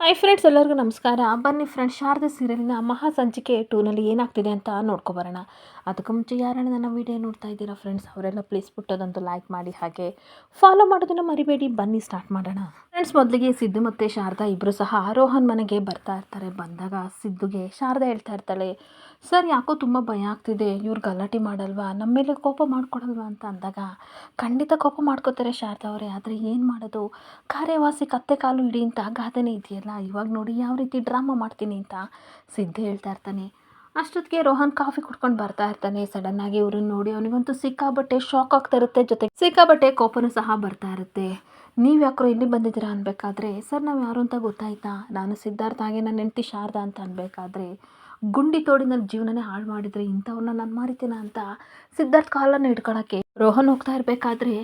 Hi friends, ಎಲ್ಲರಿಗೂ ನಮಸ್ಕಾರ. ಬನ್ನಿ ಫ್ರೆಂಡ್ಸ್, ಶಾರದೆ ಸೀರಿಯಲ್ನ ಮಹಾ ಸಂಚಿಕೆ 2ನಲ್ಲಿ ಏನಾಗ್ತಿದೆ ಅಂತ ನೋಡ್ಕೊಬರೋಣ. ಅದಕ್ಕೂ ಮುಂಚೆ ಯಾರನ್ನ ನನ್ನ ವಿಡಿಯೋ ನೋಡ್ತಾ ಇದ್ದೀರಾ ಫ್ರೆಂಡ್ಸ್, ಅವರೆಲ್ಲ ಪ್ಲೀಸ್ ಬಿಟ್ಟೋದಂತೂ ಲೈಕ್ ಮಾಡಿ, ಹಾಗೆ ಫಾಲೋ ಮಾಡೋದನ್ನು ಮರಿಬೇಡಿ. ಬನ್ನಿ ಸ್ಟಾರ್ಟ್ ಮಾಡೋಣ. ಫ್ರೆಂಡ್ಸ್, ಮೊದಲಿಗೆ ಸಿದ್ದು ಮತ್ತು ಶಾರದಾ ಇಬ್ಬರು ಸಹ ರೋಹನ್ ಮನೆಗೆ ಬರ್ತಾ ಇರ್ತಾರೆ. ಬಂದಾಗ ಸಿದ್ದುಗೆ ಶಾರದಾ ಹೇಳ್ತಾ ಇರ್ತಾಳೆ, ಸರ್ ಯಾಕೋ ತುಂಬ ಭಯ ಆಗ್ತಿದೆ, ಇವ್ರು ಗಲಾಟೆ ಮಾಡಲ್ವಾ, ನಮ್ಮ ಮೇಲೆ ಕೋಪ ಮಾಡ್ಕೊಡಲ್ವಾ ಅಂತ ಅಂದಾಗ, ಖಂಡಿತ ಕೋಪ ಮಾಡ್ಕೋತಾರೆ ಶಾರದಾ ಅವರೇ, ಆದರೆ ಏನು ಮಾಡೋದು, ಕಾರ್ಯವಾಸಿ ಕತ್ತೆ ಕಾಲು ಹಿಡಿ ಅಂತ ಗಾದೆನೇ ಇದೆಯಲ್ಲ, ಇವಾಗ ನೋಡಿ ಯಾವ ರೀತಿ ಡ್ರಾಮಾ ಮಾಡ್ತೀನಿ ಅಂತ ಸಿದ್ದು ಹೇಳ್ತಾ ಇರ್ತಾನೆ. ಅಷ್ಟೊತ್ತಿಗೆ ರೋಹನ್ ಕಾಫಿ ಕುಡ್ಕೊಂಡು ಬರ್ತಾ ಇರ್ತಾನೆ. ಸಡನ್ನಾಗಿ ಇವ್ರನ್ನ ನೋಡಿ ಅವನಿಗಂತೂ ಸಿಕ್ಕಾಬಟ್ಟೆ ಶಾಕ್ ಆಗ್ತಾ ಇರುತ್ತೆ, ಜೊತೆಗೆ ಸಿಕ್ಕಾಬಟ್ಟೆ ಕೋಪನೂ ಸಹ ಬರ್ತಾ ಇರುತ್ತೆ. ನೀವು ಯಾಕ್ರೋ ಇಲ್ಲಿ ಬಂದಿದ್ದೀರಾ ಅನ್ಬೇಕಾದ್ರೆ, ಸರ್ ನಾವು ಯಾರು ಅಂತ ಗೊತ್ತಾಯ್ತಾ, ನಾನು ಸಿದ್ಧಾರ್ಥ, ಹಾಗೆ ನನ್ನ ಹೆಂಡತಿ ಶಾರದಾ ಅಂತ ಅನ್ಬೇಕಾದ್ರೆ, ಗುಂಡಿ ತೋಡಿ ನನ್ನ ಜೀವನನೇ ಹಾಳು ಮಾಡಿದರೆ ಇಂಥವ್ರನ್ನ ನಾನು ಮಾರಿತೀನ ಅಂತ ಸಿದ್ಧಾರ್ಥ ಕಾಲನ್ನು ಹಿಡ್ಕೊಳಕ್ಕೆ ರೋಹನ್ ಹೋಗ್ತಾ ಇರಬೇಕಾದ್ರೆ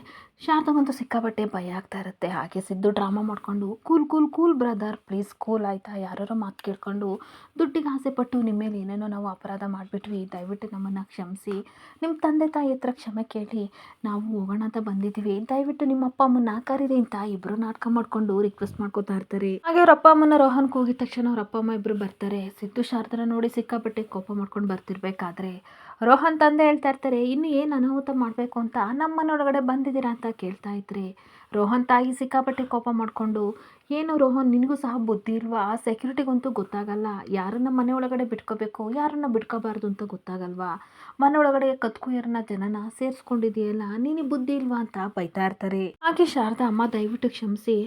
ಶಾರದಾಗಂತೂ ಸಿಕ್ಕಾಬಟ್ಟೆ ಭಯ ಆಗ್ತಾ ಇರುತ್ತೆ. ಹಾಗೆ ಸಿದ್ದು ಡ್ರಾಮಾ ಮಾಡಿಕೊಂಡು, cool cool cool brother, please cool ಆಯಿತಾ, ಯಾರೋ ಮಾತು ಕೇಳ್ಕೊಂಡು ದುಡ್ಡಿಗೆ ಆಸೆ ಪಟ್ಟು ನಿಮ್ಮ ಮೇಲೆ ಏನೇನೋ ನಾವು ಅಪರಾಧ ಮಾಡಿಬಿಟ್ವಿ, ದಯವಿಟ್ಟು ನಮ್ಮನ್ನು ಕ್ಷಮಿಸಿ, ನಿಮ್ಮ ತಂದೆ ತಾಯಿ ಹತ್ರ ಕ್ಷಮೆ ಕೇಳಿ, ನಾವು ಹೋಗೋಣ ಅಂತ ಬಂದಿದ್ದೀವಿ, ದಯವಿಟ್ಟು ನಿಮ್ಮ ಅಪ್ಪ ಅಮ್ಮನ ಕರೀರಿ ಅಂತ ಇಬ್ಬರು ನಾಟಕ ಮಾಡಿಕೊಂಡು ರಿಕ್ವೆಸ್ಟ್ ಮಾಡ್ಕೋತಾ ಇರ್ತಾರೆ. ಹಾಗೆ ಅವ್ರ ಅಪ್ಪ ಅಮ್ಮನ ರೋಹನ್ ಕೂಗಿದ ತಕ್ಷಣ ಅವ್ರ ಅಪ್ಪ ಅಮ್ಮ ಇಬ್ಬರು ಬರ್ತಾರೆ. ಸಿದ್ದು ಶಾರದನ ನೋಡಿ ಸಿಕ್ಕಾಪಟ್ಟೆ ಕೋಪ ಮಾಡ್ಕೊಂಡು ಬರ್ತಿರ್ಬೇಕಾದ್ರೆ ರೋಹನ್ ತಂದೆ ಹೇಳ್ತಾ ಇರ್ತಾರೆ, ಇನ್ನು ಏನು ಅನಾಹುತ ಮಾಡಬೇಕು ಅಂತ ನಮ್ಮ ಮನೆಯೊಳಗಡೆ ಬಂದಿದ್ದೀರಾ ಅಂತ ಕೇಳ್ತಾ ಇದ್ರೆ ರೋಹನ್ ತಾಯಿ ಸಿಕ್ಕಾಪಟ್ಟೆ ಕೋಪ ಮಾಡಿಕೊಂಡು, ಏನು ರೋಹನ್ ನಿನಗೂ ಸಹ ಬುದ್ಧಿ ಇಲ್ವಾ, ಸೆಕ್ಯೂರಿಟಿಗಂತೂ ಗೊತ್ತಾಗಲ್ಲ, ಯಾರನ್ನ ಮನೆ ಒಳಗಡೆ ಬಿಟ್ಕೋಬೇಕು ಯಾರನ್ನ ಬಿಟ್ಕೋಬಾರ್ದು ಅಂತ ಗೊತ್ತಾಗಲ್ವಾ, ಮನೆ ಒಳಗಡೆ ಕತ್ಕುಯರ್ನ ಜನನ ಸೇರಿಸ್ಕೊಂಡಿದೆಯಲ್ಲ, ನೀನು ಬುದ್ಧಿ ಇಲ್ವಾ ಅಂತ ಬೈತಾ ಇರ್ತಾರೆ. ಹಾಗೆ ಶಾರದಾ, ಅಮ್ಮ ದಯವಿಟ್ಟು ಕ್ಷಮಿಸಿ,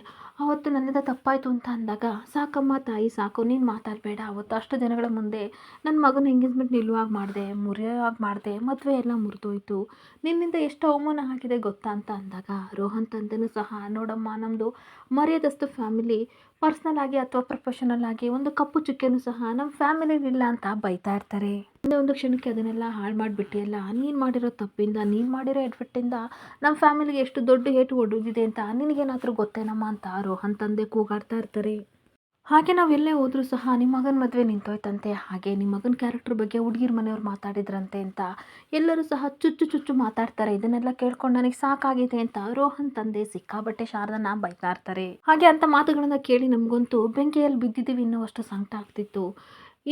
ಅವತ್ತು ನನ್ನಿಂದ ತಪ್ಪಾಯಿತು ಅಂತ ಅಂದಾಗ, ಸಾಕಮ್ಮ ತಾಯಿ ಸಾಕು, ನೀನು ಮಾತಾಡಬೇಡ, ಅವತ್ತು ಅಷ್ಟು ಜನಗಳ ಮುಂದೆ ನನ್ನ ಮಗನ ಎಂಗೇಜ್ಮೆಂಟ್ ನಿಲ್ಲುವಾಗಿ ಮಾಡಿದೆ, ಮುರಿಯೋವಾಗಿ ಮಾಡಿದೆ, ಮದುವೆ ಎಲ್ಲ ಮುರಿದೋಯ್ತು, ನಿನ್ನಿಂದ ಎಷ್ಟು ಅವಮಾನ ಆಗಿದೆ ಗೊತ್ತಾ ಅಂತ ಅಂದಾಗ ರೋಹನ್ ತಂದೆನೂ ಸಹ, ನೋಡಮ್ಮ ನಮ್ಮದು ಮರ್ಯಾದಸ್ತು ಫ್ಯಾಮಿಲಿ, ಪರ್ಸ್ನಲ್ ಆಗಿ ಅಥವಾ ಪ್ರೊಫೆಷನಲ್ ಆಗಿ ಒಂದು ಕಪ್ಪು ಚುಕ್ಕೆನೂ ಸಹ ನಮ್ಮ ಫ್ಯಾಮಿಲಿಲಿಲ್ಲ ಅಂತ ಬೈತಾ ಇರ್ತಾರೆ. ಒಂದೇ ಒಂದು ಕ್ಷಣಕ್ಕೆ ಅದನ್ನೆಲ್ಲ ಹಾಳು ಮಾಡಿಬಿಟ್ಟಿಯಲ್ಲ, ನೀನು ಮಾಡಿರೋ ತಪ್ಪಿಂದ, ನೀನು ಮಾಡಿರೋ ಎಡ್ಫೆಟ್ಟಿಂದ ನಮ್ಮ ಫ್ಯಾಮಿಲಿಗೆ ಎಷ್ಟು ದೊಡ್ಡ ಏಟು ಒಡಗಿದೆ ಅಂತ ನಿನಗೇನಾದರೂ ಗೊತ್ತೇನಮ್ಮ ಅಂತ ರೋಹನ್ ತಂದೆ ಕೂಗಾಡ್ತಾ ಇರ್ತಾರೆ. ಹಾಗೆ ನಾವು ಎಲ್ಲೇ ಹೋದರೂ ಸಹ ನಿಮ್ಮ ಮಗನ ಮದುವೆ ನಿಂತೋಯ್ತಂತೆ, ಹಾಗೆ ನಿಮ್ಮ ಮಗನ ಕ್ಯಾರೆಕ್ಟರ್ ಬಗ್ಗೆ ಹುಡುಗಿರ ಮನೆಯವ್ರು ಮಾತಾಡಿದ್ರಂತೆ ಅಂತ ಎಲ್ಲರೂ ಸಹ ಚುಚ್ಚು ಚುಚ್ಚು ಮಾತಾಡ್ತಾರೆ. ಇದನ್ನೆಲ್ಲ ಕೇಳ್ಕೊಂಡು ನನಗೆ ಸಾಕಾಗಿದೆ ಅಂತ ರೋಹನ್ ತಂದೆ ಸಿಕ್ಕಾಬಟ್ಟೆ ಶಾರದನ ಬೈತಾ ಇರ್ತಾರೆ. ಹಾಗೆ ಅಂತ ಮಾತುಗಳನ್ನ ಕೇಳಿ ನಮಗಂತೂ ಬೆಂಕಿಯಲ್ಲಿ ಬಿದ್ದಿದ್ದೀವಿ ಇನ್ನುವಷ್ಟು ಸಂಕಟ ಆಗ್ತಿತ್ತು.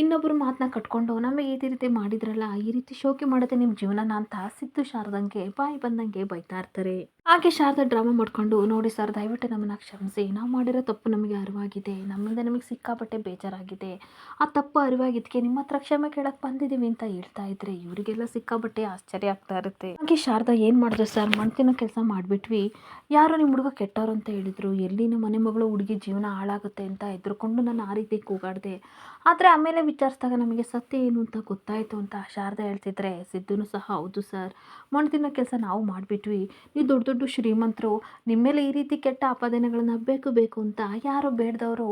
ಇನ್ನೊಬ್ಬರು ಮಾತನ್ನ ಕಟ್ಕೊಂಡು ನಮಗೆ ಈ ರೀತಿ ಮಾಡಿದ್ರಲ್ಲ, ಈ ರೀತಿ ಶೋಕಿ ಮಾಡೋದೇ ನಿಮ್ಮ ಜೀವನನ ಅಂತ ಸಿದ್ದು ಶಾರದಂಗೆ ಬಾಯಿ ಬಂದಂಗೆ ಬೈತಾ ಇರ್ತಾರೆ. ಹಾಗೆ ಶಾರದಾ ಡ್ರಾಮಾ ಮಾಡ್ಕೊಂಡು, ನೋಡಿ ಸರ್ ದಯವಿಟ್ಟು ನಮ್ಮನ್ನು ಕ್ಷಮಿಸಿ, ನಾವು ಮಾಡಿರೋ ತಪ್ಪು ನಮಗೆ ಅರಿವಾಗಿದೆ, ನಮ್ಮಿಂದ ನಿಮಗೆ ಸಿಕ್ಕಾಪಟ್ಟೆ ಬೇಜಾರಾಗಿದೆ, ಆ ತಪ್ಪು ಅರಿವಾಗಿದ್ದಕ್ಕೆ ನಿಮ್ಮ ಹತ್ರ ಕ್ಷಮೆ ಕೇಳಕ್ಕೆ ಬಂದಿದ್ದೀವಿ ಅಂತ ಹೇಳ್ತಾ ಇದ್ರೆ ಇವರಿಗೆಲ್ಲ ಸಿಕ್ಕಾಪಟ್ಟೆ ಆಶ್ಚರ್ಯ ಆಗ್ತಾ ಇರುತ್ತೆ. ಹಾಗೆ ಶಾರದಾ, ಏನು ಮಾಡಿದ್ರು ಸರ್, ಮಣ್ತಿನೋ ಕೆಲಸ ಮಾಡಿಬಿಟ್ವಿ, ಯಾರೋ ನಿಮ್ಮ ಹುಡುಗ ಕೆಟ್ಟವ್ರು ಅಂತ ಹೇಳಿದ್ರು, ಎಲ್ಲಿ ನಮ್ಮ ಮನೆ ಮಗಳು ಹುಡುಗಿ ಜೀವನ ಹಾಳಾಗುತ್ತೆ ಅಂತ ಹೆದರ್ಕೊಂಡು ನಾನು ಆ ರೀತಿ ಕೂಗಾಡಿದೆ, ಆದರೆ ಆಮೇಲೆ ವಿಚಾರಿಸಿದಾಗ ನಮಗೆ ಸತ್ಯ ಏನು ಅಂತ ಗೊತ್ತಾಯಿತು ಅಂತ ಶಾರದಾ ಹೇಳ್ತಿದ್ರೆ ಸಿದ್ದುನು ಸಹ, ಹೌದು ಸರ್, ಮಣ್ತಿನೋ ಕೆಲಸ ನಾವು ಮಾಡಿಬಿಟ್ವಿ, ನೀವು ದೊಡ್ಡ ದೊಡ್ಡ ಶ್ರೀಮಂತರು, ನಿಮ್ಮ ಮೇಲೆ ಈ ರೀತಿ ಕೆಟ್ಟ ಆಪಾದನೆಗಳನ್ನ ಬೇಕು ಅಂತ ಯಾರೋ ಬೇಡದವರು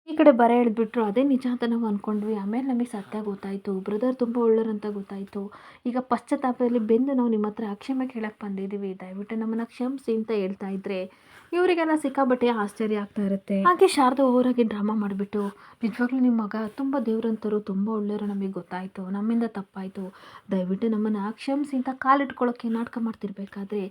ಈ ಕಡೆ ಬರ ಎಳೆದ್ಬಿಟ್ರು, ಅದೇ ನಿಜ ಅಂತ ನಾವು ಅಂದ್ಕೊಂಡ್ವಿ, ಆಮೇಲೆ ನಮಗೆ ಸತ್ಯ ಗೊತ್ತಾಯಿತು, ಬ್ರದರ್ ತುಂಬ ಒಳ್ಳೆಯರಂತ ಗೊತ್ತಾಯಿತು, ಈಗ ಪಶ್ಚಾತ್ತಾಪದಲ್ಲಿ ಬೆಂದು ನಾವು ನಿಮ್ಮ ಹತ್ರ ಕ್ಷಮೆ ಕೇಳಕ್ಕೆ ಬಂದಿದ್ದೀವಿ, ದಯವಿಟ್ಟು ನಮ್ಮನ್ನು ಕ್ಷಮಿಸಿ ಅಂತ ಹೇಳ್ತಾ ಇದ್ರೆ ಇವರಿಗೆಲ್ಲ ಸಿಕ್ಕಾಬಟ್ಟೆ ಆಶ್ಚರ್ಯ ಆಗ್ತಾ ಇರುತ್ತೆ. ಹಾಗೆ ಶಾರದಾ ಓವರಾಗಿ ಡ್ರಾಮಾ ಮಾಡಿಬಿಟ್ಟು, ನಿಜವಾಗ್ಲೂ ನಿಮ್ಮ ಮಗ ತುಂಬ ದೇವ್ರಂತರು, ತುಂಬ ಒಳ್ಳೆಯವರು, ನಮಗೆ ಗೊತ್ತಾಯಿತು, ನಮ್ಮಿಂದ ತಪ್ಪಾಯಿತು, ದಯವಿಟ್ಟು ನಮ್ಮನ್ನು ಕ್ಷಮಿಸಿ ಅಂತ ಕಾಲಿಟ್ಕೊಳ್ಳೋಕ್ಕೆ ನಾಟಕ ಮಾಡ್ತಿರ್ಬೇಕಾದ್ರೆ,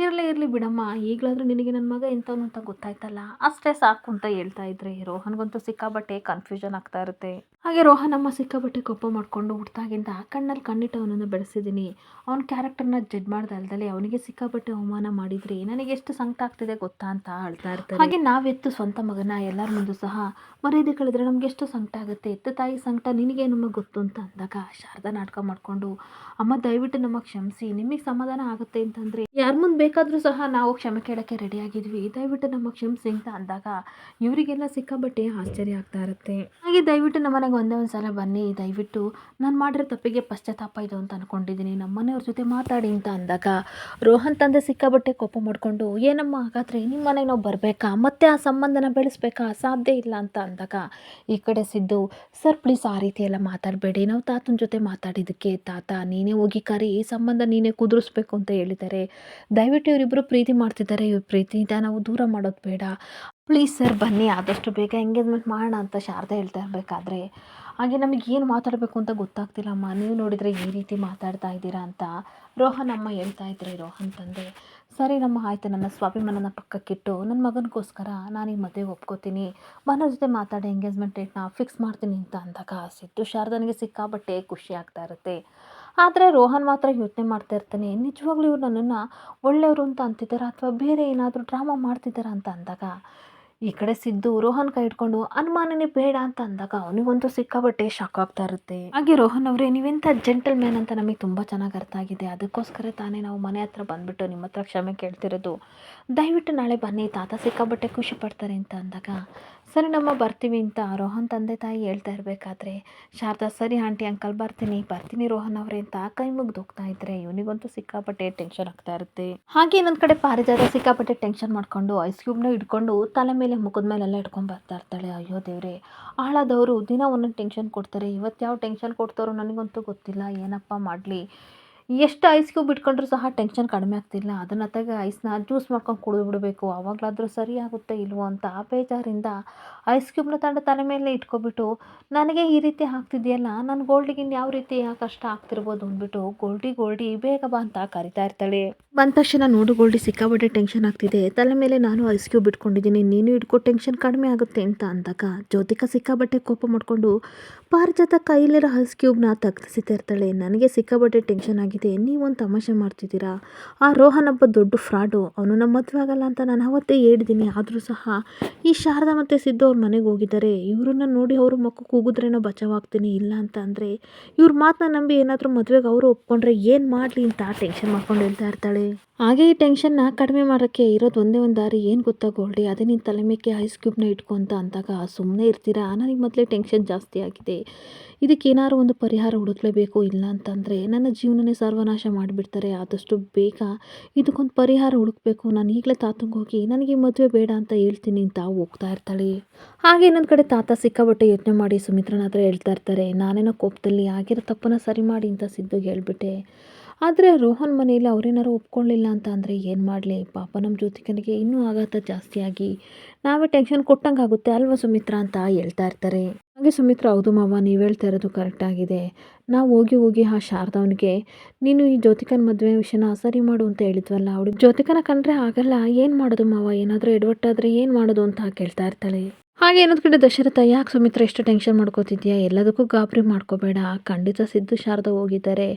ಇರಲಿ ಬಿಡಮ್ಮ, ಈಗಲಾದರೂ ನಿನಗೆ ನನ್ನ ಮಗ ಎಂಥವನು ಅಂತ ಗೊತ್ತಾಯ್ತಲ್ಲ, ಅಷ್ಟೇ ಸಾಕು ಅಂತ ಹೇಳ್ತಾ ಇದ್ರೆ ರೋಹನ್ಗಂತೂ ಸಿಕ್ಕಾಬಟ್ಟೆ ಕನ್ಫ್ಯೂಷನ್ ಆಗ್ತಾ ಇರುತ್ತೆ. ಹಾಗೆ ರೋಹನ್ ಅಮ್ಮ ಸಿಕ್ಕಾಬಟ್ಟೆ ಕೋಪ ಮಾಡಿಕೊಂಡು, ಹುಟ್ಟಾಗಿಂದ ಕಣ್ಣಲ್ಲಿ ಕಣ್ಣಿಟ್ಟು ಅವನನ್ನು ಬೆಳೆಸಿದ್ದೀನಿ, ಅವನ ಕ್ಯಾರೆಕ್ಟರ್ನ ಜಡ್ಜ್ ಮಾಡ್ದಲ್ದಲೆ ಅವನಿಗೆ ಸಿಕ್ಕಾಬಟ್ಟೆ ಅವಮಾನ ಮಾಡಿದ್ರಿ, ನನಗೆ ಎಷ್ಟು ಸಂಕಟ ಆಗ್ತಿದೆ ಗೊತ್ತಾ ಅಂತ ಅಳ್ತಾ ಇರ್ತಾರೆ. ಹಾಗೆ ನಾವೆತ್ತು ಸ್ವಂತ ಮಗನ ಎಲ್ಲರ ಮುಂದೆ ಸಹ ಮರ್ಯಾದೆ ಕಳೆದ್ರೆ ನಮ್ಗೆ ಎಷ್ಟು ಸಂಕಟ ಆಗುತ್ತೆ, ಎತ್ತು ತಾಯಿ ಸಂಕಟ ನಿನಗೆ ನಮಗೆ ಗೊತ್ತು ಅಂತ ಅಂದಾಗ ಶಾರದಾ ನಾಟಕ ಮಾಡಿಕೊಂಡು, ಅಮ್ಮ ದಯವಿಟ್ಟು ನಮಗೆ ಕ್ಷಮಿಸಿ, ನಿಮಗೆ ಸಮಾಧಾನ ಆಗುತ್ತೆ ಅಂತಂದರೆ ಯಾರ ಮುಂದೆ ಬೇಕಾದರೂ ಸಹ ನಾವು ಕ್ಷಮೆ ಕೇಳೋಕ್ಕೆ ರೆಡಿಯಾಗಿದ್ವಿ, ದಯವಿಟ್ಟು ನಮಗೆ ಕ್ಷಮಿಸಿ ಅಂತ ಅಂದಾಗ ಇವರಿಗೆಲ್ಲ ಸಿಕ್ಕಾಬಟ್ಟೆ ಆಶ್ಚರ್ಯ ಆಗ್ತಾ ಇರುತ್ತೆ. ಹಾಗೆ ದಯವಿಟ್ಟು ನಮ್ಮನೆಗೆ ಒಂದೇ ಒಂದು ಸಲ ಬನ್ನಿ, ದಯವಿಟ್ಟು ನಾನು ಮಾಡಿರೋ ತಪ್ಪಿಗೆ ಪಶ್ಚಾತ್ತಾಪ ಇದು ಅಂತ ಅಂದ್ಕೊಂಡಿದ್ದೀನಿ, ನಮ್ಮ ಮನೆಯವ್ರ ಜೊತೆ ಮಾತಾಡಿ ಅಂತ ಅಂದಾಗ ರೋಹನ್ ತಂದೆ ಸಿಕ್ಕಾಬಟ್ಟೆ ಕೋಪ ಮಾಡಿಕೊಂಡು, ಏನಮ್ಮ ಹಾಗಾದರೆ ನಿಮ್ಮ ಮನೆಗೆ ನಾವು ಬರಬೇಕಾ, ಮತ್ತೆ ಆ ಸಂಬಂಧನ ಬೆಳೆಸ್ಬೇಕಾ, ಸಾಧ್ಯ ಇಲ್ಲ ಅಂತ ಅಂದಾಗ ಈ ಕಡೆ ಸಿದ್ದು, ಸರ್ ಪ್ಲೀಸ್ ಆ ರೀತಿ ಎಲ್ಲ ಮಾತಾಡಬೇಡಿ, ನಾವು ತಾತನ ಜೊತೆ ಮಾತಾಡಿದ್ದಕ್ಕೆ ತಾತ ನೀನೇ ಹೋಗಿ ಕರಿ, ಈ ಸಂಬಂಧ ನೀನೇ ಕುದುರಿಸ್ಬೇಕು ಅಂತ ಹೇಳಿದ್ದಾರೆ, ದಯವಿಟ್ಟು ಇವರಿಬ್ಬರು ಪ್ರೀತಿ ಮಾಡ್ತಿದ್ದಾರೆ, ಇವ್ರ ಪ್ರೀತಿಯಿಂದ ನಾವು ದೂರ ಮಾಡೋದು ಬೇಡ, ಪ್ಲೀಸ್ ಸರ್ ಬನ್ನಿ ಆದಷ್ಟು ಬೇಗ ಎಂಗೇಜ್ಮೆಂಟ್ ಮಾಡೋಣ ಅಂತ ಶಾರದಾ ಹೇಳ್ತಾ ಇರಬೇಕಾದ್ರೆ ಹಾಗೆ ನಮಗೆ ಏನು ಮಾತಾಡಬೇಕು ಅಂತ ಗೊತ್ತಾಗ್ತಿಲ್ಲಮ್ಮ, ನೀವು ನೋಡಿದರೆ ಈ ರೀತಿ ಮಾತಾಡ್ತಾ ಇದ್ದೀರಾ ಅಂತ ರೋಹನ್ ಅಮ್ಮ ಹೇಳ್ತಾ ಇದ್ರಿ. ರೋಹನ್ ತಂದೆ ಸರಿನಮ್ಮ ಆಯಿತು, ನನ್ನ ಸ್ವಾಭಿಮಾನನ ಪಕ್ಕಕ್ಕಿಟ್ಟು ನನ್ನ ಮಗನಿಗೋಸ್ಕರ ನಾನು ಈ ಮದುವೆಗೆ ಒಪ್ಕೋತೀನಿ, ಮನೆ ಜೊತೆ ಮಾತಾಡಿ ಎಂಗೇಜ್ಮೆಂಟ್ ಡೇಟ್ನ ಫಿಕ್ಸ್ ಮಾಡ್ತೀನಿ ಅಂತ ಅಂದಾಗ ಸಿದ್ದು ಶಾರದನಿಗೆ ಸಿಕ್ಕಾಬಟ್ಟೆ ಖುಷಿ ಆಗ್ತಾ ಇರುತ್ತೆ. ಆದರೆ ರೋಹನ್ ಮಾತ್ರ ಯೋಚನೆ ಮಾಡ್ತಾ ಇರ್ತಾನೆ, ನಿಜವಾಗ್ಲೂ ಇವ್ರು ನನ್ನನ್ನು ಒಳ್ಳೆಯವರು ಅಂತ ಅಂತಿದ್ದಾರಾ ಅಥವಾ ಬೇರೆ ಏನಾದರೂ ಡ್ರಾಮಾ ಮಾಡ್ತಿದ್ದಾರಾ ಅಂತ ಅಂದಾಗ ಈ ಕಡೆ ಸಿದ್ದು ರೋಹನ್ ಕೈ ಹಿಡ್ಕೊಂಡು ಅನುಮಾನನೇ ಬೇಡ ಅಂತ ಅಂದಾಗ ಅವನಿಗಂತೂ ಸಿಕ್ಕಾಬಟ್ಟೆ ಶಾಕ್ ಆಗ್ತಾ ಇರುತ್ತೆ. ಹಾಗೆ ರೋಹನ್ ಅವರೇ, ನೀವೆಂಥ ಜೆಂಟಲ್ ಮ್ಯಾನ್ ಅಂತ ನಮಗೆ ತುಂಬ ಚೆನ್ನಾಗಿ ಅರ್ಥ ಆಗಿದೆ, ಅದಕ್ಕೋಸ್ಕರ ತಾನೇ ನಾವು ಮನೆ ಹತ್ರ ಬಂದುಬಿಟ್ಟು ನಿಮ್ಮ ಹತ್ರ ಕ್ಷಮೆ ಕೇಳ್ತಿರೋದು. ದಯವಿಟ್ಟು ನಾಳೆ ಬನ್ನಿ, ತಾತ ಸಿಕ್ಕಾಬಟ್ಟೆ ಖುಷಿ ಪಡ್ತಾರೆ ಅಂತ ಅಂದಾಗ ಸರಿ ನಮ್ಮ ಬರ್ತೀವಿ ಅಂತ ರೋಹನ್ ತಂದೆ ತಾಯಿ ಹೇಳ್ತಾ ಇರಬೇಕಾದ್ರೆ ಶಾರದಾ ಸರಿ ಆಂಟಿ ಅಂಕಲ್ ಬರ್ತೀನಿ ಬರ್ತೀನಿ ರೋಹನ್ ಅವರೇ ಅಂತ ಕೈ ಮುಗ್ದು ಹೋಗ್ತಾ ಇದ್ರೆ ಇವನಿಗಂತೂ ಸಿಕ್ಕಾಪಟ್ಟೆ ಟೆನ್ಷನ್ ಆಗ್ತಾ ಇರುತ್ತೆ. ಹಾಗೆ ಇನ್ನೊಂದು ಕಡೆ ಪಾರಿಜಾತ ಸಿಕ್ಕಾಪಟ್ಟೆ ಟೆನ್ಷನ್ ಮಾಡ್ಕೊಂಡು ಐಸ್ ಕ್ಯೂಬ್ನ ಹಿಡ್ಕೊಂಡು ತಲೆ ಮೇಲೆ ಮುಖದ ಮೇಲೆಲ್ಲ ಇಟ್ಕೊಂಡು ಬರ್ತಾ ಇರ್ತಾಳೆ. ಅಯ್ಯೋ ದೇವ್ರೆ, ಆಳಾದವರು ದಿನ ಒಂದೊಂದು ಟೆನ್ಷನ್ ಕೊಡ್ತಾರೆ, ಇವತ್ತು ಯಾವ ಟೆನ್ಷನ್ ಕೊಡ್ತಾರೋ ನನಗಂತೂ ಗೊತ್ತಿಲ್ಲ, ಏನಪ್ಪ ಮಾಡಲಿ. ಎಷ್ಟು ಐಸ್ ಕ್ಯೂಬ್ ಇಟ್ಕೊಂಡ್ರೂ ಸಹ ಟೆನ್ಷನ್ ಕಡಿಮೆ ಆಗ್ತಿಲ್ಲ, ಅದನ್ನು ತೆಗೆ ಐಸ್ನ ಜ್ಯೂಸ್ ಮಾಡ್ಕೊಂಡು ಕುಡಿದು ಬಿಡಬೇಕು, ಆವಾಗಲಾದರೂ ಸರಿ ಆಗುತ್ತೆ ಇಲ್ವೋ ಅಂತ ಬೇಜಾರಿಂದ ಐಸ್ ಕ್ಯೂಬ್ನ ತಲೆ ಮೇಲೆ ಇಟ್ಕೊಬಿಟ್ಟು ನನಗೆ ಈ ರೀತಿ ಆಗ್ತಿದೆಯಲ್ಲ, ನನ್ನ ಗೋಲ್ಡಿಗೆ ಯಾವ ರೀತಿ ಕಷ್ಟ ಆಗ್ತಿರ್ಬೋದು ಅಂದ್ಬಿಟ್ಟು ಗೋಲ್ಡಿ ಬೇಗ ಬಾ ಅಂತ ಕರಿತಾ ಇರ್ತಾಳೆ. ಬಂದ ತಕ್ಷಣ ನೋಡು ಗೋಲ್ಡಿ ಸಿಕ್ಕಾಬಟ್ಟೆ ಟೆನ್ಷನ್ ಆಗ್ತಿದೆ, ತಲೆ ಮೇಲೆ ನಾನು ಐಸ್ ಕ್ಯೂಬ್ ಇಟ್ಕೊಂಡಿದ್ದೀನಿ, ನೀನು ಇಟ್ಕೋ ಟೆನ್ಷನ್ ಕಡಿಮೆ ಆಗುತ್ತೆ ಅಂತ ಅಂದಾಗ ಜ್ಯೋತಿಕಾ ಸಿಕ್ಕಾಬಟ್ಟೆ ಕೋಪ ಮಾಡಿಕೊಂಡು ಪಾರಿಜಾತ ಕೈಲಿರೋ ಐಸ್ ಕ್ಯೂಬ್ನ ತೆಗೆಸಿತಾ ಇರ್ತಾಳೆ. ನನಗೆ ಸಿಕ್ಕಾಬಟ್ಟೆ ಟೆನ್ಷನ್ ಆಗಿದೆ, ನೀವೊಂದು ತಮಾಷೆ ಮಾಡ್ತಿದ್ದೀರಾ, ಆ ರೋಹನ್ ಹಬ್ಬ ದೊಡ್ಡ ಫ್ರಾಡು, ಅವನು ನಮ್ಮ ಮದುವೆ ಆಗಲ್ಲ ಅಂತ ನಾನು ಅವತ್ತೇ ಹೇಳಿದ್ದೀನಿ, ಆದರೂ ಸಹ ಈ ಶಾರದಾ ಮತ್ತು ಸಿದ್ದು ಅವ್ರ ಮನೆಗೆ ಹೋಗಿದ್ದಾರೆ, ಇವ್ರನ್ನ ನೋಡಿ ಅವರು ಮಕ್ಕಳು ಕೂಗಿದ್ರೇನೋ ಬಚಾವಾಗ್ತೀನಿ, ಇಲ್ಲ ಅಂತ ಅಂದರೆ ಇವ್ರ ಮಾತನ್ನ ನಂಬಿ ಏನಾದರೂ ಮದುವೆಗೆ ಅವರು ಒಪ್ಕೊಂಡ್ರೆ ಏನು ಮಾಡಲಿ ಅಂತ ಟೆನ್ಷನ್ ಮಾಡ್ಕೊಂಡು ಹೇಳ್ತಾ ಇರ್ತಾಳೆ. ಹಾಗೆ ಈ ಟೆನ್ಷನ್ನ ಕಡಿಮೆ ಮಾಡೋಕ್ಕೆ ಇರೋದು ಒಂದೇ ಒಂದು ದಾರಿ, ಏನು ಗೊತ್ತಾ ಗೋಲ್ಡಿ, ಅದೇ ನಿನ್ನ ತಲೆ ಮೇಲೆ ಐಸ್ ಕ್ಯೂಬ್ನ ಇಟ್ಕೊ ಅಂತ ಅಂದಾಗ ಸುಮ್ಮನೆ ಇರ್ತೀರಾ, ನನಗೆ ಮೊದಲೇ ಟೆನ್ಷನ್ ಜಾಸ್ತಿ ಆಗಿದೆ, ಇದಕ್ಕೇನಾದ್ರು ಒಂದು ಪರಿಹಾರ ಹುಡುಕ್ಲೇಬೇಕು, ಇಲ್ಲ ಅಂತಂದರೆ ನನ್ನ ಜೀವನನೇ ಸರ್ವನಾಶ ಮಾಡಿಬಿಡ್ತಾರೆ, ಆದಷ್ಟು ಬೇಗ ಇದಕ್ಕೊಂದು ಪರಿಹಾರ ಹುಡುಕಬೇಕು, ನಾನು ಈಗಲೇ ತಾತಂಗೆ ಹೋಗಿ ನನಗೆ ಮದುವೆ ಬೇಡ ಅಂತ ಹೇಳ್ತೀನಿ ಅಂತ ಹೋಗ್ತಾ ಇರ್ತಾಳೆ. ಹಾಗೆ ಇನ್ನೊಂದು ಕಡೆ ತಾತ ಸಿಕ್ಕಾಬಟ್ಟೆ ಯೋಚನೆ ಮಾಡಿ ಸುಮಿತ್ರನ ಹತ್ರ ಹೇಳ್ತಾ ಇರ್ತಾರೆ, ನಾನೇನೋ ಕೋಪದಲ್ಲಿ ಆಗಿರೋ ತಪ್ಪನ್ನು ಸರಿ ಮಾಡಿ ಅಂತ ಸಿದ್ದುಗೆ ಹೇಳ್ಬಿಟ್ಟೆ, ಆದರೆ ರೋಹನ್ ಮನೆಯಲ್ಲಿ ಅವರೇನಾರು ಒಪ್ಕೊಳ್ಳಿಲ್ಲ ಅಂತ ಅಂದರೆ ಏನು ಮಾಡಲಿ, ಪಾಪ ನಮ್ಮ ಜ್ಯೋತಿಕನಿಗೆ ಇನ್ನೂ ಆಘಾತ ಜಾಸ್ತಿಯಾಗಿ ನಾವೇ ಟೆನ್ಷನ್ ಕೊಟ್ಟಂಗೆ ಆಗುತ್ತೆ ಅಲ್ವಾ ಸುಮಿತ್ರಾ ಅಂತ ಹೇಳ್ತಾ ಇರ್ತಾರೆ. ಹಾಗೆ ಸುಮಿತ್ರಾ, ಹೌದು ಮಾವ, ನೀವು ಹೇಳ್ತಾ ಇರೋದು ಕರೆಕ್ಟಾಗಿದೆ, ನಾವು ಹೋಗಿ ಆ ಶಾರದವನಿಗೆ ನೀನು ಈ ಜ್ಯೋತಿಕನ ಮದುವೆ ವಿಷಯನ ಸರಿ ಮಾಡು ಅಂತ ಹೇಳಿದ್ವಲ್ಲ, ಅವಳಿಗೆ ಜ್ಯೋತಿಕನ ಕಂಡ್ರೆ ಆಗಲ್ಲ, ಏನು ಮಾಡೋದು ಮಾವ, ಏನಾದರೂ ಎಡವಟ್ಟಾದರೆ ಏನು ಮಾಡೋದು ಅಂತ ಕೇಳ್ತಾ ಇರ್ತಾಳೆ. ಹಾಗೆ ಇನ್ನೊಂದು ಕಡೆ ದಶರಥ, ಯಾಕೆ ಸುಮಿತ್ರ ಎಷ್ಟು ಟೆನ್ಷನ್ ಮಾಡ್ಕೋತಿದ್ಯಾ, ಎಲ್ಲದಕ್ಕೂ ಗಾಬರಿ ಮಾಡ್ಕೋಬೇಡ, ಖಂಡಿತ ಸಿದ್ದು ಶಾರದಾ ಹೋಗಿದ್ದಾರೆ,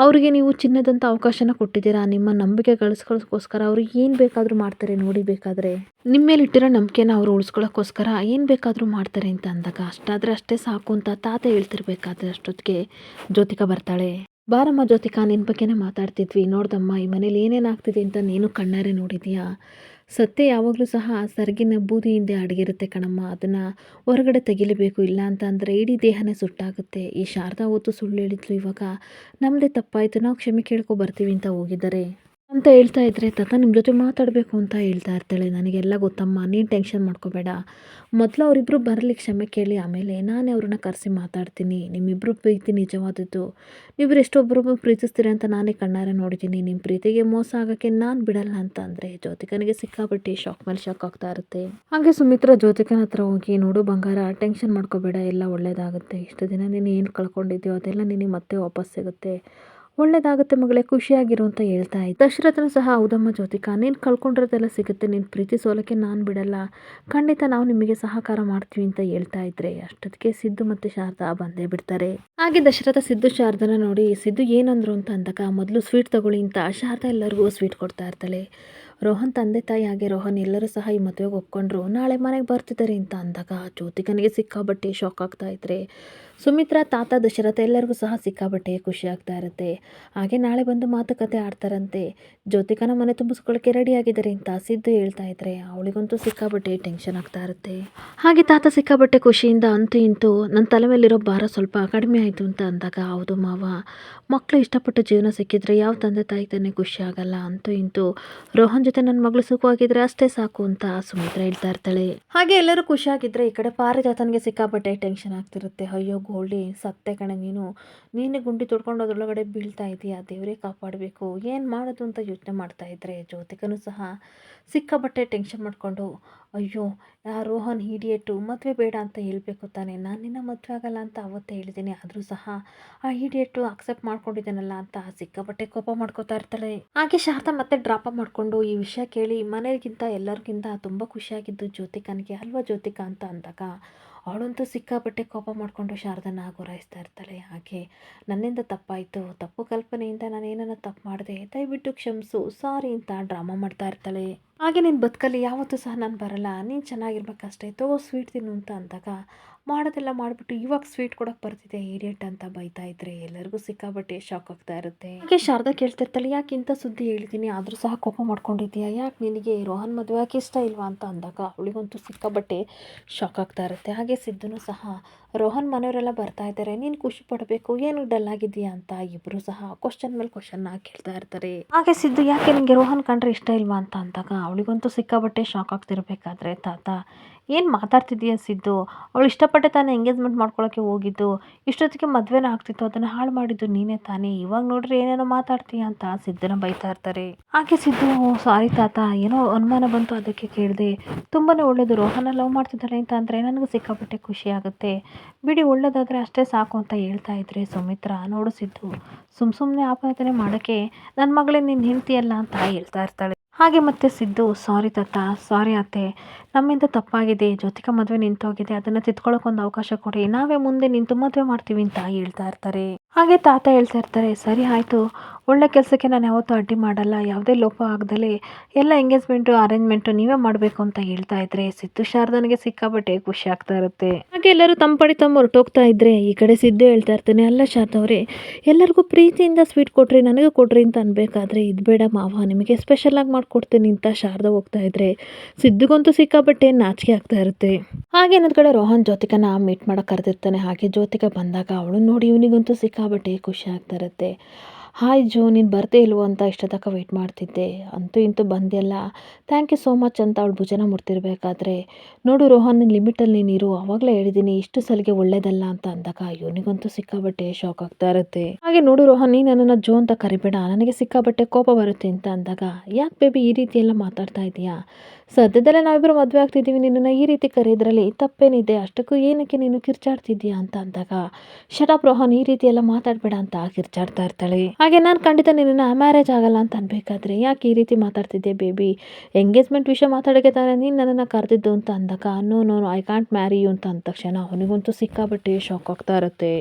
ಅವರಿಗೆ ನೀವು ಚಿನ್ನದಂಥ ಅವಕಾಶನ ಕೊಟ್ಟಿದ್ದೀರಾ, ನಿಮ್ಮ ನಂಬಿಕೆ ಗಳಿಸ್ಕೊಳ್ಳೋಕ್ಕೋಸ್ಕರ ಅವ್ರು ಏನು ಬೇಕಾದರೂ ಮಾಡ್ತಾರೆ ನೋಡಿ, ಬೇಕಾದರೆ ನಿಮ್ಮ ಮೇಲೆ ಇಟ್ಟಿರೋ ನಂಬಿಕೆನ ಅವರು ಉಳಿಸ್ಕೊಳ್ಳೋಕ್ಕೋಸ್ಕರ ಏನು ಬೇಕಾದರೂ ಮಾಡ್ತಾರೆ ಅಂತ ಅಂದಾಗ ಅಷ್ಟಾದರೆ ಅಷ್ಟೇ ಸಾಕು ಅಂತ ತಾತ ಹೇಳ್ತಿರ್ಬೇಕಾದ್ರೆ ಅಷ್ಟೊತ್ತಿಗೆ ಜ್ಯೋತಿಕಾ ಬರ್ತಾಳೆ. ಬಾರಮ್ಮ ಜ್ಯೋತಿಕಾ, ನಿನ್ನ ಬಗ್ಗೆನೇ ಮಾತಾಡ್ತಿದ್ವಿ, ನೋಡ್ದಮ್ಮ ಈ ಮನೇಲಿ ಏನೇನು ಆಗ್ತಿದೆ ಅಂತ ನೀನು ಕಣ್ಣಾರೆ ನೋಡಿದೀಯಾ, ಸತ್ಯ ಯಾವಾಗಲೂ ಸಹ ಸೆರಗಿನ ಬೂದಿ ಹಿಂದೆ ಅಡಗಿರುತ್ತೆ ಕಣಮ್ಮ, ಅದನ್ನು ಹೊರಗಡೆ ತೆಗಿಲೇಬೇಕು, ಇಲ್ಲ ಅಂತ ಅಂದರೆ ಇಡೀ ದೇಹನೇ ಸುಟ್ಟಾಗುತ್ತೆ, ಈ ಶಾರದಾ ಹೊತ್ತು ಸುಳ್ಳು ಹೇಳಿದ್ಲು, ಇವಾಗ ನಮ್ಮದೇ ತಪ್ಪಾಯಿತು, ನಾವು ಕ್ಷಮೆ ಕೇಳ್ಕೊ ಬರ್ತೀವಿ ಅಂತ ಹೋಗಿದ್ದಾರೆ ಅಂತ ಹೇಳ್ತಾ ಇದ್ರೆ ತಾತ ನಿಮ್ಮ ಜೊತೆ ಮಾತಾಡಬೇಕು ಅಂತ ಹೇಳ್ತಾ ಇರ್ತಾಳೆ. ನನಗೆಲ್ಲ ಗೊತ್ತಮ್ಮ, ನೀನು ಟೆನ್ಷನ್ ಮಾಡ್ಕೋಬೇಡ, ಮೊದಲು ಅವರಿಬ್ಬರು ಬರಲಿ, ಕ್ಷಮೆ ಕೇಳಿ, ಆಮೇಲೆ ನಾನೇ ಅವ್ರನ್ನ ಕರೆಸಿ ಮಾತಾಡ್ತೀನಿ, ನಿಮ್ಮಿಬ್ಬರು ಪ್ರೀತಿ ನಿಜವಾದದ್ದು, ನೀವಿಬ್ಬರು ಎಷ್ಟೊಬ್ಬರೊಬ್ಬರು ಪ್ರೀತಿಸ್ತೀರಿ ಅಂತ ನಾನೇ ಕಣ್ಣಾರೆ ನೋಡಿದ್ದೀನಿ, ನಿಮ್ಮ ಪ್ರೀತಿಗೆ ಮೋಸ ಆಗೋಕ್ಕೆ ನಾನು ಬಿಡಲ್ಲ ಅಂತ ಅಂದರೆ ಜ್ಯೋತಿಕನಿಗೆ ಸಿಕ್ಕಾಪಟ್ಟೆ ಶಾಕ್ ಮೇಲೆ ಶಾಕ್ ಆಗ್ತಾ ಇರುತ್ತೆ. ಹಾಗೆ ಸುಮಿತ್ರಾ ಜ್ಯೋತಿಕನ ಹತ್ರ ಹೋಗಿ, ನೋಡು ಬಂಗಾರ, ಟೆನ್ಷನ್ ಮಾಡ್ಕೋಬೇಡ, ಎಲ್ಲ ಒಳ್ಳೇದಾಗುತ್ತೆ, ಇಷ್ಟು ದಿನ ನೀನು ಏನು ಕಳ್ಕೊಂಡಿದ್ಯೋ ಅದೆಲ್ಲ ನಿನಗೆ ಮತ್ತೆ ವಾಪಸ್ ಸಿಗುತ್ತೆ, ಒಳ್ಳೇದಾಗುತ್ತೆ ಮಗಳೇ, ಖುಷಿಯಾಗಿರು ಅಂತ ಹೇಳ್ತಾ ಇದ್ದ ದಶರಥನು ಸಹ, ಹೌದಮ್ಮ ಜ್ಯೋತಿಕಾ, ನೀನು ಕಳ್ಕೊಂಡಿರೋದೆಲ್ಲ ಸಿಗುತ್ತೆ, ನಿನ್ನ ಪ್ರೀತಿ ಸೋಲಕ್ಕೆ ನಾನು ಬಿಡಲ್ಲ, ಖಂಡಿತ ನಾವು ನಿಮಗೆ ಸಹಕಾರ ಮಾಡ್ತೀವಿ ಅಂತ ಹೇಳ್ತಾ ಇದ್ರೆ ಅಷ್ಟೊತ್ತಿಗೆ ಸಿದ್ದು ಮತ್ತು ಶಾರದಾ ಬಂದೇ ಬಿಡ್ತಾರೆ. ಹಾಗೆ ದಶರಥ ಸಿದ್ದು ಶಾರದನ ನೋಡಿ, ಸಿದ್ದು ಏನಂದ್ರು ಅಂತ ಅಂದಾಗ ಮೊದಲು ಸ್ವೀಟ್ ತಗೊಳ್ಳಿ ಅಂತ ಶಾರದಾ ಎಲ್ಲರಿಗೂ ಸ್ವೀಟ್ ಕೊಡ್ತಾ ಇರ್ತಾಳೆ. ರೋಹನ್ ತಂದೆ ತಾಯಿ ಹಾಗೆ ರೋಹನ್ ಎಲ್ಲರೂ ಸಹ ಈ ಮದುವೆಗೆ ಒಪ್ಕೊಂಡ್ರು, ನಾಳೆ ಮನೆಗೆ ಬರ್ತಿದ್ದಾರೆ ಅಂತ ಅಂದಾಗ ಜ್ಯೋತಿಕನಿಗೆ ಸಿಕ್ಕಾಬಟ್ಟೆ ಶಾಕ್ ಆಗ್ತಾ ಇದ್ರೆ ಸುಮಿತ್ರಾ, ತಾತ, ದಶರಥ ಎಲ್ಲರಿಗೂ ಸಹ ಸಿಕ್ಕಾಬಟ್ಟೆ ಖುಷಿ ಆಗ್ತಾ ಇರುತ್ತೆ. ಹಾಗೆ ನಾಳೆ ಬಂದು ಮಾತುಕತೆ ಆಡ್ತಾರಂತೆ, ಜ್ಯೋತಿಕನ ಮನೆ ತುಂಬಿಸ್ಕೊಳ್ಳೋಕ್ಕೆ ರೆಡಿ ಆಗಿದ್ದಾರೆ ಅಂತ ಸಿದ್ದು ಹೇಳ್ತಾ ಇದ್ರೆ ಅವಳಿಗಂತೂ ಸಿಕ್ಕಾಬಟ್ಟೆ ಟೆನ್ಷನ್ ಆಗ್ತಾ ಇರುತ್ತೆ. ಹಾಗೆ ತಾತ ಸಿಕ್ಕಾಬಟ್ಟೆ ಖುಷಿಯಿಂದ, ಅಂತೂ ಇಂತೂ ನನ್ನ ತಲೆ ಮೇಲಿರೋ ಭಾರ ಸ್ವಲ್ಪ ಕಡಿಮೆ ಆಯಿತು ಅಂತ ಅಂದಾಗ, ಹೌದು ಮಾವ, ಮಕ್ಕಳು ಇಷ್ಟಪಟ್ಟು ಜೀವನ ಸಿಕ್ಕಿದ್ರೆ ಯಾವ ತಂದೆ ತಾಯಿ ತಾನೇ ಖುಷಿ ಆಗಲ್ಲ, ಅಂತೂ ಇಂತೂ ರೋಹನ್ ಜೊತೆ ನನ್ನ ಮಗಳು ಸುಖವಾಗಿದ್ರೆ ಅಷ್ಟೇ ಸಾಕು ಅಂತ ಸುಮಿತ್ರಾ ಹೇಳ್ತಾ ಇರ್ತಾಳೆ. ಹಾಗೆ ಎಲ್ಲರೂ ಖುಷಿಯಾಗಿದ್ರೆ ಈ ಕಡೆ ಪಾರಿಜಾತನಿಗೆ ಸಿಕ್ಕಾಪಟ್ಟೆ ಟೆನ್ಷನ್ ಆಗ್ತಿರುತ್ತೆ. ಅಯ್ಯೋ ಗೋಲ್ಡಿ, ಸತ್ತೆ ಕಣೆ ನೀನೇ ಗುಂಡಿ ತೊಡ್ಕೊಂಡು ಅದ್ರೊಳಗಡೆ ಬೀಳ್ತಾ ಇದೀಯಾ, ದೇವರೇ ಕಾಪಾಡಬೇಕು, ಏನು ಮಾಡೋದು ಅಂತ ಯೋಚನೆ ಮಾಡ್ತಾ ಇದ್ರೆ ಜ್ಯೋತಿಕನು ಸಹ ಸಿಕ್ಕಾಪಟ್ಟೆ ಟೆನ್ಷನ್ ಮಾಡಿಕೊಂಡು ಅಯ್ಯೋ ರೋಹನ್ ಹೀಡಿಯೇಟು ಮದುವೆ ಬೇಡ ಅಂತ ಹೇಳಬೇಕು ತಾನೆ, ನಾನು ನಿನ್ನ ಮದುವೆ ಆಗಲ್ಲ ಅಂತ ಅವತ್ತೇ ಹೇಳಿದ್ದೀನಿ, ಆದರೂ ಸಹ ಆ ಹೀಡಿಯೇಟು ಅಕ್ಸೆಪ್ಟ್ ಮಾಡ್ಕೊಂಡಿದ್ದಾನಲ್ಲ ಅಂತ ಸಿಕ್ಕಾಪಟ್ಟೆ ಕೋಪ ಮಾಡ್ಕೋತಾ ಇರ್ತಾಳೆ. ಹಾಗೆ ಶಾರದಾ ಮತ್ತೆ ಡ್ರಾಪ ಮಾಡಿಕೊಂಡು ಈ ವಿಷಯ ಕೇಳಿ ಮನೆಗಿಂತ ಎಲ್ಲರಿಗಿಂತ ತುಂಬ ಖುಷಿಯಾಗಿದ್ದು ಜ್ಯೋತಿಕನಿಗೆ ಅಲ್ವಾ ಜ್ಯೋತಿಕಾ ಅಂತ ಅಂದಾಗ ಅವಳಂತೂ ಸಿಕ್ಕಾಪಟ್ಟೆ ಕೋಪ ಮಾಡಿಕೊಂಡು ಶಾರದನ ಗುರಾಯಿಸ್ತಾ ಇರ್ತಾಳೆ. ಹಾಗೆ ನನ್ನಿಂದ ತಪ್ಪಾಯಿತು, ತಪ್ಪು ಕಲ್ಪನೆಯಿಂದ ನಾನು ಏನನ್ನ ತಪ್ಪು ಮಾಡಿದೆ, ದಯವಿಟ್ಟು ಕ್ಷಮಿಸು, ಸಾರಿ ಅಂತ ಡ್ರಾಮಾ ಮಾಡ್ತಾ ಇರ್ತಾಳೆ. ಹಾಗೆ ನಿನ್ನ ಬದುಕಲ್ಲಿ ಯಾವತ್ತೂ ಸಹ ನಾನು ಬರಲ್ಲ, ನೀನು ಚೆನ್ನಾಗಿರ್ಬೇಕಷ್ಟೇ, ತಗೋ ಸ್ವೀಟ್ ತಿನ್ನು ಅಂತ ಅಂದಾಗ ಮಾಡೋದೆಲ್ಲ ಮಾಡಿಬಿಟ್ಟು ಇವಾಗ ಸ್ವೀಟ್ ಕೊಡೋಕೆ ಬರ್ತಿದೆ ಇಡಿಯಟ್ ಅಂತ ಬೈತಾ ಇದ್ರೆ ಎಲ್ಲರಿಗೂ ಸಿಕ್ಕಾಬಟ್ಟೆ ಶಾಕ್ ಆಗ್ತಾ ಇರುತ್ತೆ. ಹಾಗೆ ಶಾರದಾ ಕೇಳ್ತಿರ್ತಾಳೆ, ಯಾಕೆ ಇಂಥ ಸುದ್ದಿ ಹೇಳಿದ್ದೀನಿ ಆದರೂ ಸಹ ಕೋಪ ಮಾಡ್ಕೊಂಡಿದ್ದೀಯಾ, ಯಾಕೆ ನಿನಗೆ ರೋಹನ್ ಮದುವೆ ಯಾಕೆ ಇಷ್ಟ ಇಲ್ವಾ ಅಂತ ಅಂದಾಗ ಅವಳಿಗಂತೂ ಸಿಕ್ಕಾಬಟ್ಟೆ ಶಾಕ್ ಆಗ್ತಾ ಇರುತ್ತೆ. ಹಾಗೆ ಸಿದ್ಧನೂ ಸಹ ರೋಹನ್ ಮನೆಯವರೆಲ್ಲ ಬರ್ತಾ ಇದ್ದಾರೆ, ನೀನು ಖುಷಿ ಪಡಬೇಕು, ಏನು ಡಲ್ ಆಗಿದೆಯಾ ಅಂತ ಇಬ್ಬರು ಸಹ ಕ್ವಶನ್ ಮೇಲೆ ಕ್ವಶನ್ನ ಕೇಳ್ತಾ ಇರ್ತಾರೆ. ಹಾಗೆ ಸಿದ್ದು ಯಾಕೆ ನಿಮಗೆ ರೋಹನ್ ಕಂಡ್ರೆ ಇಷ್ಟ ಇಲ್ವಾ ಅಂತ ಅಂದಾಗ ಅವಳಿಗಂತೂ ಸಿಕ್ಕಾಬಟ್ಟೆ ಶಾಕ್ ಆಗ್ತಿರ್ಬೇಕಾದ್ರೆ ತಾತ ಏನು ಮಾತಾಡ್ತಿದ್ದೀಯ ಸಿದ್ದು, ಅವಳು ಇಷ್ಟಪಟ್ಟೆ ತಾನೇ ಎಂಗೇಜ್ಮೆಂಟ್ ಮಾಡ್ಕೊಳ್ಳೋಕ್ಕೆ ಹೋಗಿದ್ದು, ಇಷ್ಟೊತ್ತಿಗೆ ಮದುವೆನ ಆಗ್ತಿತ್ತು, ಅದನ್ನು ಹಾಳು ಮಾಡಿದ್ದು ನೀನೇ ತಾನೇ, ಇವಾಗ ನೋಡ್ರಿ ಏನೇನೋ ಮಾತಾಡ್ತೀಯ ಅಂತ ಸಿದ್ದನ ಬೈತಾ ಇರ್ತಾರೆ. ಹಾಗೆ ಸಿದ್ದು ಸಾರಿ ತಾತ, ಏನೋ ಅನುಮಾನ ಬಂತು ಅದಕ್ಕೆ ಕೇಳಿದೆ, ತುಂಬಾ ಒಳ್ಳೇದು, ರೋಹನ ಲವ್ ಮಾಡ್ತಿದ್ದಾಳೆ ಅಂತ ಅಂದರೆ ನನಗೂ ಸಿಕ್ಕಾಪಟ್ಟೆ ಖುಷಿ ಆಗುತ್ತೆ, ಬಿಡಿ ಒಳ್ಳೇದಾದರೆ ಅಷ್ಟೇ ಸಾಕು ಅಂತ ಹೇಳ್ತಾ ಇದ್ರೆ ಸುಮಿತ್ರಾ ನೋಡು ಸಿದ್ದು ಸುಮ್ಮನೆ ಆಪಾದನೆ ಮಾಡೋಕ್ಕೆ ನನ್ನ ಮಗಳೇ ನಿನ್ನ ಹೆಂಡ್ತಿಯಲ್ಲ ಅಂತ ಹೇಳ್ತಾ ಇರ್ತಾಳೆ. ಹಾಗೆ ಮತ್ತೆ ಸಿದ್ದು ಸಾರಿ ತಾತ, ಸಾರಿ ಅತ್ತೆ, ನಮ್ಮಿಂದ ತಪ್ಪಾಗಿದೆ, ಜ್ಯೋತಿಕಾ ಮದುವೆ ನಿಂತೋಗಿದೆ, ಅದನ್ನು ತಿದ್ಕೊಳ್ಳೋಕೆ ಒಂದು ಅವಕಾಶ ಕೊಡಿ, ನಾವೇ ಮುಂದೆ ನಿಂತು ಮದುವೆ ಮಾಡ್ತೀವಿ ಅಂತ ಹೇಳ್ತಾ ಇರ್ತಾರೆ. ಹಾಗೆ ತಾತ ಹೇಳ್ತಾ ಇರ್ತಾರೆ, ಸರಿ ಆಯಿತು, ಒಳ್ಳೆ ಕೆಲಸಕ್ಕೆ ನಾನು ಯಾವತ್ತೂ ಅಡ್ಡಿ ಮಾಡಲ್ಲ, ಯಾವುದೇ ಲೋಪ ಆಗದಲೇ ಎಲ್ಲ ಎಂಗೇಜ್ಮೆಂಟು ಅರೇಂಜ್ಮೆಂಟು ನೀವೇ ಮಾಡಬೇಕು ಅಂತ ಹೇಳ್ತಾ ಇದ್ರೆ ಸಿದ್ದು ಶಾರದನಿಗೆ ಸಿಕ್ಕಾಬಟ್ಟೆ ಖುಷಿ ಆಗ್ತಾ ಇರುತ್ತೆ. ಹಾಗೆ ಎಲ್ಲರೂ ತಮ್ಮ ಪಡಿ ತಮ್ಮ ಹೊರಟೋಗ್ತಾ ಇದ್ರೆ ಈ ಕಡೆ ಸಿದ್ದು ಹೇಳ್ತಾ ಇರ್ತಾನೆ, ಅಲ್ಲ ಶಾರದವ್ರೆ ಎಲ್ಲರಿಗೂ ಪ್ರೀತಿಯಿಂದ ಸ್ವೀಟ್ ಕೊಟ್ರಿ, ನನಗೂ ಕೊಡ್ರಿ ಅಂತ ಅನ್ಬೇಕಾದ್ರೆ ಇದು ಬೇಡ ಮಾವ, ನಿಮಗೆ ಸ್ಪೆಷಲಾಗಿ ಮಾಡಿಕೊಡ್ತೀನಿ ಅಂತ ಶಾರದಾ ಹೋಗ್ತಾ ಇದ್ರೆ ಸಿದ್ದುಗಂತೂ ಸಿಕ್ಕಾಪಟ್ಟೆ ನಾಚಿಕೆ ಆಗ್ತಾ ಇರುತ್ತೆ. ಹಾಗೆ ಇನ್ನೊಂದು ಕಡೆ ರೋಹನ್ ಜ್ಯೋತಿಕನ ಮೀಟ್ ಮಾಡೋಕೆ ಕರೆದಿರ್ತಾನೆ. ಹಾಗೆ ಜ್ಯೋತಿಕಾ ಬಂದಾಗ ಅವಳು ನೋಡಿ ಇವನಿಗಂತೂ ಸಿಕ್ಕಾಪಟ್ಟೆ ಖುಷಿ ಆಗ್ತಾ ಇರುತ್ತೆ. ಹಾಯ್ ಜೋ, ನೀನು ಬರ್ದೇ ಇಲ್ವೋ ಅಂತ ಇಷ್ಟ ತನಕ ವೆಯ್ಟ್ ಮಾಡ್ತಿದ್ದೆ, ಅಂತೂ ಇಂತೂ ಬಂದೆಲ್ಲ, ಥ್ಯಾಂಕ್ ಯು ಸೋ ಮಚ್ ಅಂತ ಅವಳು ಭುಜನ ಮುಡ್ತಿರ್ಬೇಕಾದ್ರೆ ನೋಡು ರೋಹನ್ ಲಿಮಿಟಲ್ಲಿ ನೀರು, ಆವಾಗಲೇ ಹೇಳಿದ್ದೀನಿ ಇಷ್ಟು ಸಲಿಗೆ ಒಳ್ಳೇದಲ್ಲ ಅಂತ ಅಂದಾಗ ಇವನಿಗಂತೂ ಸಿಕ್ಕಾಬಟ್ಟೆ ಶಾಕ್ ಆಗ್ತಾ ಇರುತ್ತೆ. ಹಾಗೆ ನೋಡು ರೋಹನ್, ನೀನು ನನ್ನನ್ನು ಜೋ ಅಂತ ಕರಿಬೇಡ, ನನಗೆ ಸಿಕ್ಕಾಬಟ್ಟೆ ಕೋಪ ಬರುತ್ತೆ ಅಂತ ಅಂದಾಗ ಯಾಕೆ ಬೇಬಿ ಈ ರೀತಿ ಎಲ್ಲ ಮಾತಾಡ್ತಾ ಇದೀಯಾ, ಸದ್ಯದಲ್ಲೇ ನಾವಿಬ್ಬರು ಮದುವೆ ಆಗ್ತಿದ್ದೀವಿ, ನಿನ್ನನ್ನು ಈ ರೀತಿ ಕರೆಯೋದ್ರಲ್ಲಿ ತಪ್ಪೇನಿದೆ, ಅಷ್ಟಕ್ಕೂ ಏನಕ್ಕೆ ನೀನು ಕಿರ್ಚಾಡ್ತಿದ್ದೀಯಾ ಅಂತ ಅಂದಾಗ ಶಟಪ್ ರೋಹನ್, ಈ ರೀತಿ ಎಲ್ಲ ಮಾತಾಡಬೇಡ ಅಂತ ಕಿರ್ಚಾಡ್ತಾ ಇರ್ತಾಳೆ. ಹಾಗೆ ನಾನು ಖಂಡಿತ ನಿನ್ನನ್ನು ಮ್ಯಾರೇಜ್ ಆಗಲ್ಲ ಅಂತ ಅನ್ಬೇಕಾದ್ರೆ ಯಾಕೆ ಈ ರೀತಿ ಮಾತಾಡ್ತಿದ್ದೆ ಬೇಬಿ, ಎಂಗೇಜ್ಮೆಂಟ್ ವಿಷಯ ಮಾತಾಡೋಕ್ಕೆ ತಾನೇ ನೀನು ನನ್ನನ್ನು ಕರೆದಿದ್ದು ಅಂತ ಅಂದಾಗ no no I can't marry you ಅಂತ ಅಂದ ತಕ್ಷಣ ಅವನಿಗಂತೂ ಸಿಕ್ಕಾಬಟ್ಟೆ ಶಾಕ್ ಆಗ್ತಾ ಇರುತ್ತೆ.